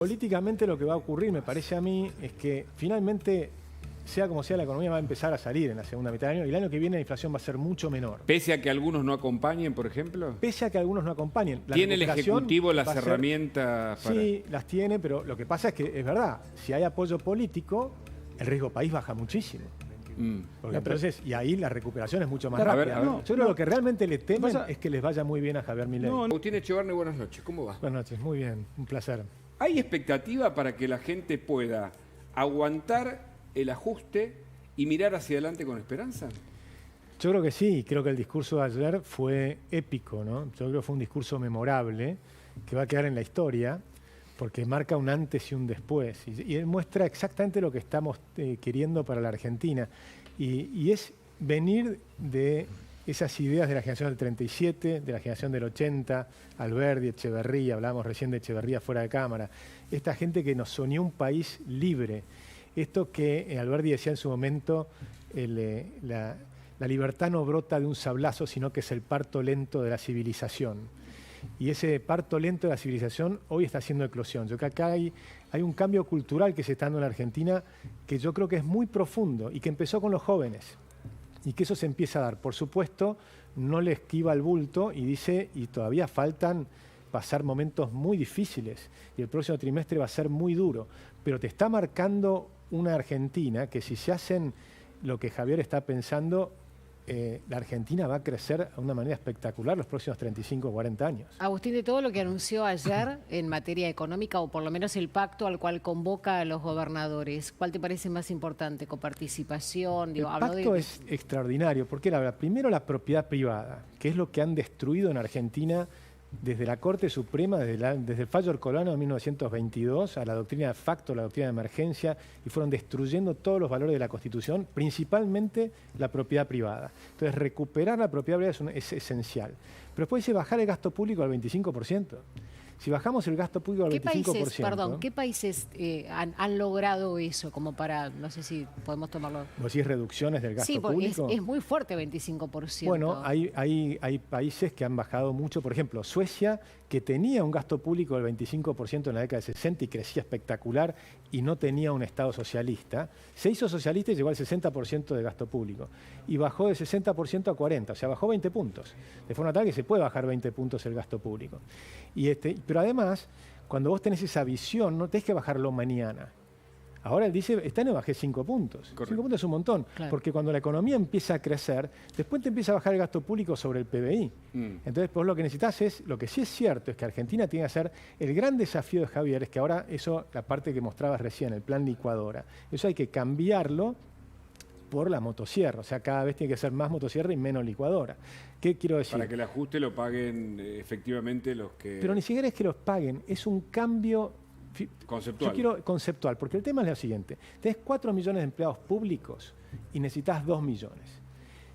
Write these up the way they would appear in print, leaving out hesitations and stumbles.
Políticamente lo que va a ocurrir, me parece a mí, es que finalmente, sea como sea, la economía va a empezar a salir en la segunda mitad del año y el año que viene la inflación va a ser mucho menor. Pese a que algunos no acompañen, por ejemplo. Pese a que algunos no acompañen. ¿Tiene el Ejecutivo las herramientas para...? Sí, las tiene, pero lo que pasa es que es verdad, si hay apoyo político, el riesgo país baja muchísimo. Porque entonces, y ahí la recuperación es mucho más rápida. Yo creo que lo que realmente le temen es que les vaya muy bien a Javier Milei. Agustín Echevarne, buenas noches. ¿Cómo va? Buenas noches, muy bien, un placer. ¿Hay expectativa para que la gente pueda aguantar el ajuste y mirar hacia adelante con esperanza? Yo creo que sí, creo que el discurso de ayer fue épico, ¿no? Yo creo que fue un discurso memorable que va a quedar en la historia porque marca un antes y un después y muestra exactamente lo que estamos queriendo para la Argentina y es venir de esas ideas de la generación del 37, de la generación del 80, Alberdi, Echeverría, hablábamos recién de Echeverría fuera de cámara, esta gente que nos soñó un país libre. Esto que Alberdi decía en su momento, la libertad no brota de un sablazo, sino que es el parto lento de la civilización. Y ese parto lento de la civilización hoy está haciendo eclosión. Yo creo que acá hay un cambio cultural que se está dando en la Argentina que yo creo que es muy profundo y que empezó con los jóvenes. Y que eso se empieza a dar. Por supuesto, no le esquiva el bulto y dice, y todavía faltan pasar momentos muy difíciles. Y el próximo trimestre va a ser muy duro. Pero te está marcando una Argentina que si se hacen lo que Javier está pensando, la Argentina va a crecer de una manera espectacular los próximos 35 o 40 años. Agustín, de todo lo que anunció ayer en materia económica, o por lo menos el pacto al cual convoca a los gobernadores, ¿cuál te parece más importante? ¿Coparticipación? El pacto es extraordinario, porque primero la propiedad privada, que es lo que han destruido en Argentina desde la Corte Suprema, desde el fallo Orcolano de 1922 a la doctrina de facto, la doctrina de emergencia, y fueron destruyendo todos los valores de la Constitución, principalmente la propiedad privada. Entonces, recuperar la propiedad privada es esencial. Pero después dice bajar el gasto público al 25%. Si bajamos el gasto público al 25%... ¿Qué países han logrado eso? Como para, no sé si podemos tomarlo... ¿Vos decís reducciones del gasto público? Sí, es muy fuerte 25%. Bueno, hay países que han bajado mucho. Por ejemplo, Suecia, que tenía un gasto público del 25% en la década de 60 y crecía espectacular y no tenía un Estado socialista, se hizo socialista y llegó al 60% de gasto público. Y bajó de 60% a 40%, o sea, bajó 20 puntos. De forma tal que se puede bajar 20 puntos el gasto público. Pero además, cuando vos tenés esa visión, no tenés que bajarlo mañana. Ahora él dice, este año bajé 5 puntos. Correcto. 5 puntos es un montón, claro. Porque cuando la economía empieza a crecer, después te empieza a bajar el gasto público sobre el PBI. Entonces, pues lo que necesitas es, lo que sí es cierto, es que Argentina tiene que hacer, el gran desafío de Javier es que ahora eso, la parte que mostrabas recién, el plan licuadora, eso hay que cambiarlo por la motosierra, o sea, cada vez tiene que ser más motosierra y menos licuadora. ¿Qué quiero decir? Para que el ajuste lo paguen efectivamente los que... Pero ni siquiera es que los paguen, es un cambio... Conceptual. Yo quiero conceptual, porque el tema es lo siguiente. Tenés 4 millones de empleados públicos y necesitas 2 millones.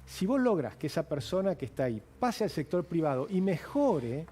Si vos logras que esa persona que está ahí pase al sector privado y mejore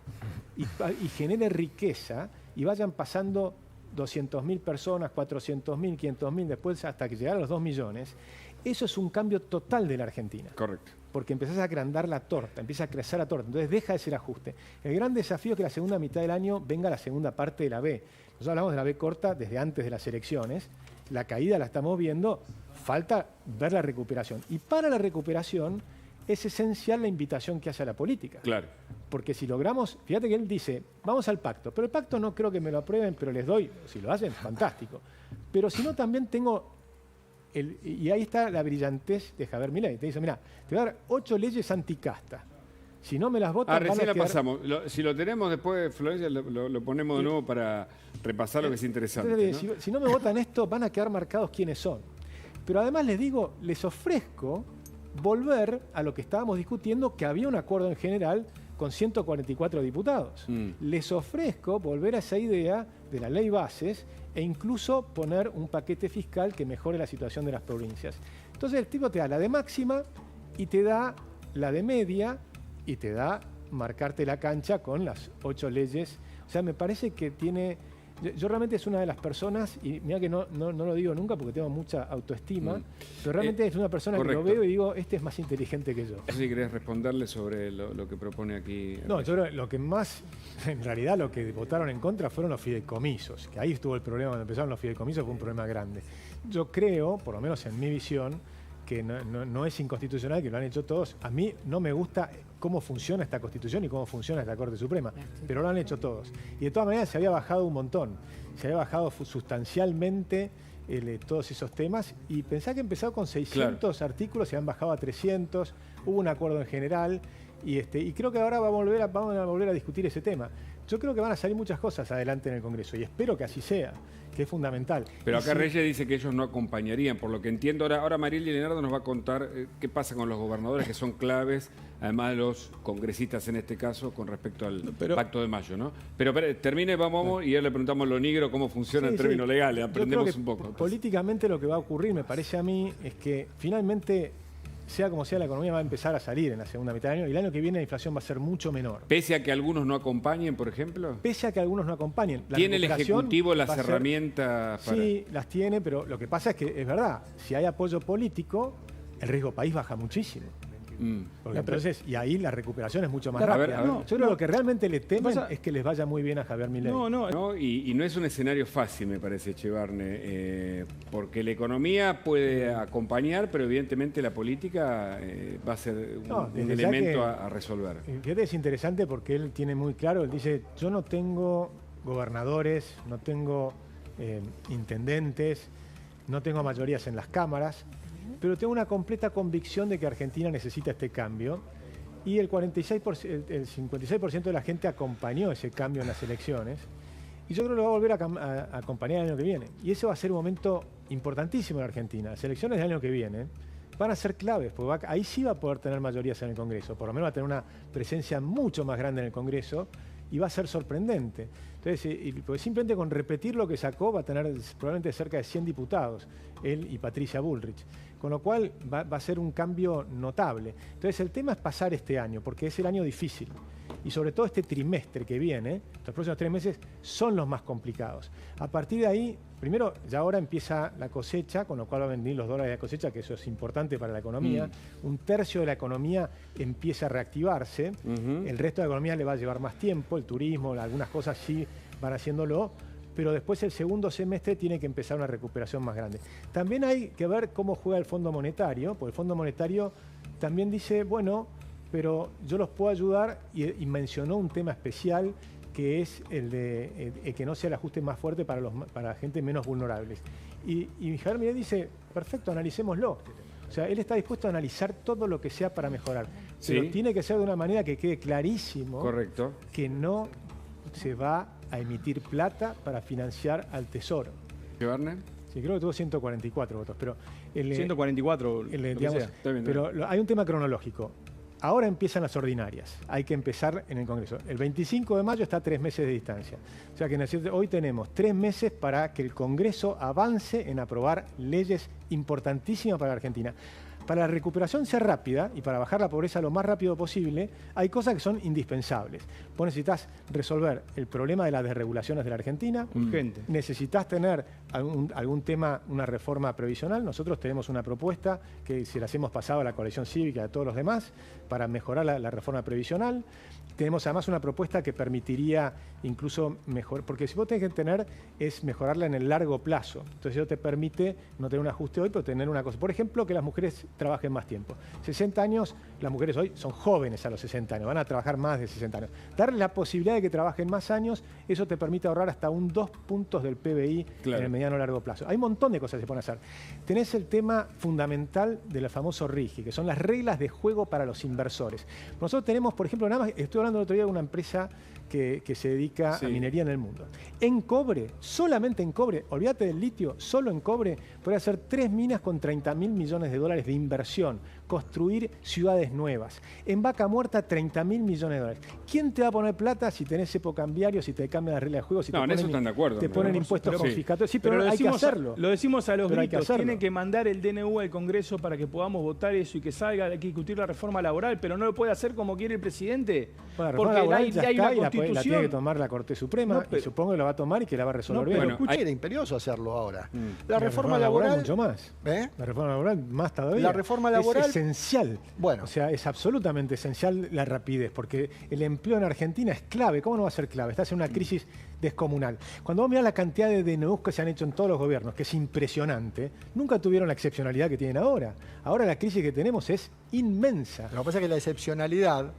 y genere riqueza y vayan pasando 200.000 personas, 400.000, 500.000, después hasta que llegar a los 2 millones, eso es un cambio total de la Argentina. Correcto. Porque empezás a agrandar la torta, empieza a crecer la torta, entonces deja de ser ajuste. El gran desafío es que la segunda mitad del año venga la segunda parte de la B. Nosotros hablamos de la B corta desde antes de las elecciones, la caída la estamos viendo, falta ver la recuperación. Y para la recuperación es esencial la invitación que hace a la política. Claro. Porque si logramos, fíjate que él dice, vamos al pacto, pero el pacto no creo que me lo aprueben, pero les doy, si lo hacen, fantástico. Pero si no, también tengo... y ahí está la brillantez de Javier Milei. Te dice, mira, te voy a dar 8 leyes anticasta. Si no me las votan... recién la pasamos. Si lo tenemos después, Florencia, lo ponemos de nuevo para repasar lo que es interesante. Entonces, ¿no? Si no me votan esto, van a quedar marcados quiénes son. Pero además les digo, les ofrezco volver a lo que estábamos discutiendo, que había un acuerdo en general con 144 diputados. Les ofrezco volver a esa idea de la ley bases e incluso poner un paquete fiscal que mejore la situación de las provincias. Entonces el tipo te da la de máxima y te da la de media y te da marcarte la cancha con las 8 leyes. O sea, me parece que tiene Yo realmente es una de las personas, y mira que no lo digo nunca porque tengo mucha autoestima, pero realmente es una persona correcto. que lo veo y digo, este es más inteligente que yo. No sé si querés responderle sobre lo que propone aquí. No, yo creo que lo que más, en realidad lo que votaron en contra fueron los fideicomisos, que ahí estuvo el problema, cuando empezaron los fideicomisos fue un problema grande. Yo creo, por lo menos en mi visión, que no es inconstitucional, que lo han hecho todos. A mí no me gusta cómo funciona esta Constitución y cómo funciona esta Corte Suprema, pero lo han hecho todos. Y de todas maneras se había bajado un montón, se había bajado sustancialmente todos esos temas, y pensá que empezó con 600 artículos, se han bajado a 300, hubo un acuerdo en general, y creo que ahora vamos a volver a discutir ese tema. Yo creo que van a salir muchas cosas adelante en el Congreso, y espero que así sea, que es fundamental. Pero acá Reyes dice que ellos no acompañarían, por lo que entiendo. Ahora Mariel y Leonardo nos va a contar qué pasa con los gobernadores, que son claves, además de los congresistas en este caso, con respecto al Pacto de Mayo, ¿no? Pero termine, vamos, y ya le preguntamos a lo negro cómo funciona en términos legales, aprendemos un poco. Políticamente lo que va a ocurrir, me parece a mí, es que finalmente, sea como sea, la economía va a empezar a salir en la segunda mitad del año, y el año que viene la inflación va a ser mucho menor. Pese a que algunos no acompañen, por ejemplo. Pese a que algunos no acompañen. ¿Tiene el Ejecutivo las herramientas para...? Sí, las tiene, pero lo que pasa es que es verdad, si hay apoyo político, el riesgo país baja muchísimo. Porque entonces, y ahí la recuperación es mucho más rápida. Yo creo que lo que realmente le temen es que les vaya muy bien a Javier Milei. Y no es un escenario fácil, me parece, Echevarne, porque la economía puede acompañar, pero evidentemente la política va a ser un elemento a resolver. Fíjate, es interesante porque él tiene muy claro, él dice, yo no tengo gobernadores, no tengo intendentes, no tengo mayorías en las cámaras, pero tengo una completa convicción de que Argentina necesita este cambio, y el 56% de la gente acompañó ese cambio en las elecciones, y yo creo que lo va a volver a acompañar el año que viene. Y ese va a ser un momento importantísimo en Argentina. Las elecciones del año que viene van a ser claves, porque ahí sí va a poder tener mayorías en el Congreso, por lo menos va a tener una presencia mucho más grande en el Congreso, y va a ser sorprendente. Entonces, pues simplemente con repetir lo que sacó va a tener probablemente cerca de 100 diputados, él y Patricia Bullrich, con lo cual va a ser un cambio notable. Entonces el tema es pasar este año, porque es el año difícil, y sobre todo este trimestre que viene, los próximos 3 meses son los más complicados. A partir de ahí, primero, ya ahora empieza la cosecha, con lo cual van a venir los dólares de la cosecha, que eso es importante para la economía. Un tercio de la economía empieza a reactivarse, el resto de la economía le va a llevar más tiempo, el turismo, algunas cosas sí van haciéndolo, pero después el segundo semestre tiene que empezar una recuperación más grande. También hay que ver cómo juega el Fondo Monetario, porque el Fondo Monetario también dice, bueno, pero yo los puedo ayudar, y mencionó un tema especial, que es el de que no sea el ajuste más fuerte para la gente menos vulnerables. Y Javier Milei dice, perfecto, analicémoslo. O sea, él está dispuesto a analizar todo lo que sea para mejorar, pero tiene que ser de una manera que quede clarísimo que no se va a emitir plata para financiar al Tesoro. ¿Echevarne? Sí, creo que tuvo 144 votos, pero... 144, digamos, pero hay un tema cronológico. Ahora empiezan las ordinarias, hay que empezar en el Congreso. El 25 de mayo está a 3 meses de distancia. O sea que hoy tenemos 3 meses para que el Congreso avance en aprobar leyes importantísimas para la Argentina. Para la recuperación ser rápida y para bajar la pobreza lo más rápido posible, hay cosas que son indispensables. Vos necesitas resolver el problema de las desregulaciones de la Argentina. Urgente. Necesitas tener algún tema, una reforma previsional. Nosotros tenemos una propuesta que se las hemos pasado a la coalición cívica y a todos los demás para mejorar la reforma previsional. Tenemos además una propuesta que permitiría incluso mejorar, porque si vos tenés que tener es mejorarla en el largo plazo. Entonces eso te permite no tener un ajuste hoy, pero tener una cosa. Por ejemplo, que las mujeres trabajen más tiempo. 60 años, las mujeres hoy son jóvenes a los 60 años, van a trabajar más de 60 años. Darles la posibilidad de que trabajen más años, eso te permite ahorrar hasta 2 puntos del PBI en el mediano o largo plazo. Hay un montón de cosas que se pueden hacer. Tenés el tema fundamental del famoso RIGI, que son las reglas de juego para los inversores. Nosotros tenemos, por ejemplo, nada más, estoy hablando el otro día de una empresa que se dedica a minería en el mundo. En cobre, solamente en cobre, olvídate del litio, solo en cobre, puede hacer 3 minas con 30.000 millones de dólares de inversión, construir ciudades nuevas. En Vaca Muerta, 30.000 millones de dólares. ¿Quién te va a poner plata si tenés época cambiario, si te cambian las reglas de juego, si No, te en ponen, eso están de acuerdo, te pero ponen por impuestos supuesto, sí. confiscatorios? Sí, pero hay que hacerlo. Lo decimos a los Pero hay que gritos, hacerlo. tiene que mandar el DNU al Congreso para que podamos votar eso y que salga, hay que discutir la reforma laboral, pero no lo puede hacer como quiere el presidente. Bueno, la reforma porque laboral hay ya una está y la tiene que constitución. tomar la Corte Suprema, No, pero- y supongo que lo va a tomar y que la va a resolver No, bien. pero Bueno, Escuché, hay- era imperioso hacerlo ahora. La reforma laboral... mucho más. ¿Eh? La reforma laboral más todavía. La reforma laboral- es esencial. Bueno. O sea, es absolutamente esencial la rapidez, porque el empleo en Argentina es clave. ¿Cómo no va a ser clave? Estás en una crisis descomunal. Cuando vos mirás la cantidad de DNUs que se han hecho en todos los gobiernos, que es impresionante, nunca tuvieron la excepcionalidad que tienen ahora. Ahora la crisis que tenemos es inmensa. Lo que pasa es que la excepcionalidad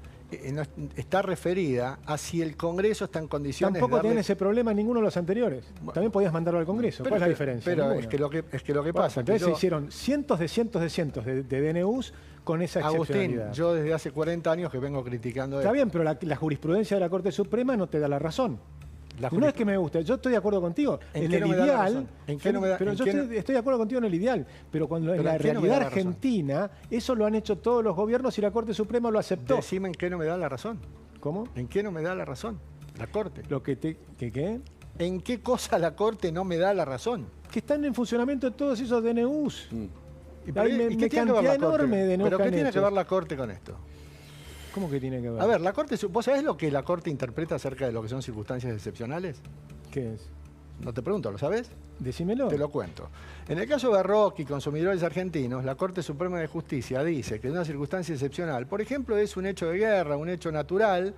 no está referida a si el Congreso está en condiciones Tampoco de darle... tienen ese problema en ninguno de los anteriores. También podías mandarlo al Congreso. ¿Cuál es la diferencia? Pero Ninguna. es que lo que Bueno, pasa... entonces que yo- se hicieron cientos de DNUs con esa Agustín, excepcionalidad. yo desde hace 40 años que vengo criticando Está esto. bien, pero la jurisprudencia de la Corte Suprema no te da la razón. La No es que me guste, yo estoy de acuerdo contigo. ¿En En qué el no me da la ideal, razón? ¿En qué no me da- pero en yo qué no- estoy de acuerdo contigo en el ideal, pero cuando en ¿Pero la en qué no me da realidad la razón? argentina, eso lo han hecho todos los gobiernos y la Corte Suprema lo aceptó. Decime en qué no me da la razón. ¿Cómo? ¿En qué no me da la razón? La Corte. Lo que ¿qué? ¿En qué cosa la Corte no me da la razón? Que están en funcionamiento todos esos DNUs. ¿Y, Hay ¿y qué tiene que ver cantidad la Corte? enorme de DNUs ¿Pero que qué han tiene que hecho. ver la Corte con esto? ¿Cómo que tiene que ver? A ver, la Corte, ¿vos sabés lo que la Corte interpreta acerca de lo que son circunstancias excepcionales? ¿Qué es? No te pregunto, ¿lo sabés? Decímelo. Te lo cuento. En el caso de Berroc y consumidores argentinos, la Corte Suprema de Justicia dice que una circunstancia excepcional, por ejemplo, es un hecho de guerra, un hecho natural,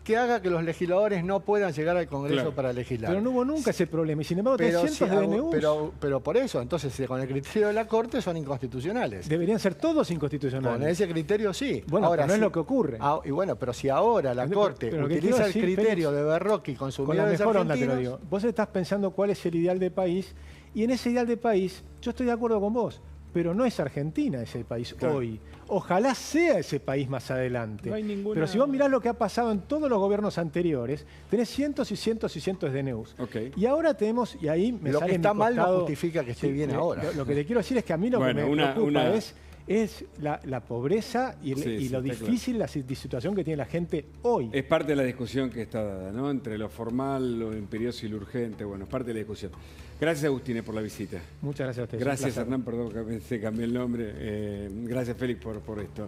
que haga que los legisladores no puedan llegar al Congreso Claro. para legislar. Pero no hubo nunca ese problema. Y sin embargo, tenés Pero, cientos si de hago- DNUs. pero por eso, entonces, con el criterio de la Corte son inconstitucionales. Deberían ser todos inconstitucionales. Con ese criterio sí. Bueno, pero no es si- lo que ocurre. Y bueno, pero si ahora la Pero- Corte pero lo que utiliza quiero el decir, criterio Félix, de Berroc y Con la consumidores mejor onda te lo argentinos... digo. Vos estás pensando cuál es el ideal de país y en ese ideal de país yo estoy de acuerdo con vos, pero no es Argentina ese país Claro. hoy. Ojalá sea ese país más adelante. No hay ninguna- Pero si vos mirás lo que ha pasado en todos los gobiernos anteriores, tenés cientos y cientos y cientos de DNUs. Ok. Y ahora tenemos, y ahí me Lo sale que está mi mal no costado- justifica que esté bien ahora. Lo que te quiero decir es que a mí lo Bueno, que me una- preocupa una- es la pobreza y, Sí, y sí, lo está difícil, la situación que tiene la gente hoy. Es parte de la discusión que está dada, ¿no? Entre lo formal, lo imperioso y lo urgente. Bueno, es parte de la discusión. Gracias, Agustín, por la visita. Muchas gracias a ustedes. Un Gracias, placer. Hernán, perdón que se cambié el nombre. Gracias, Félix, por esto.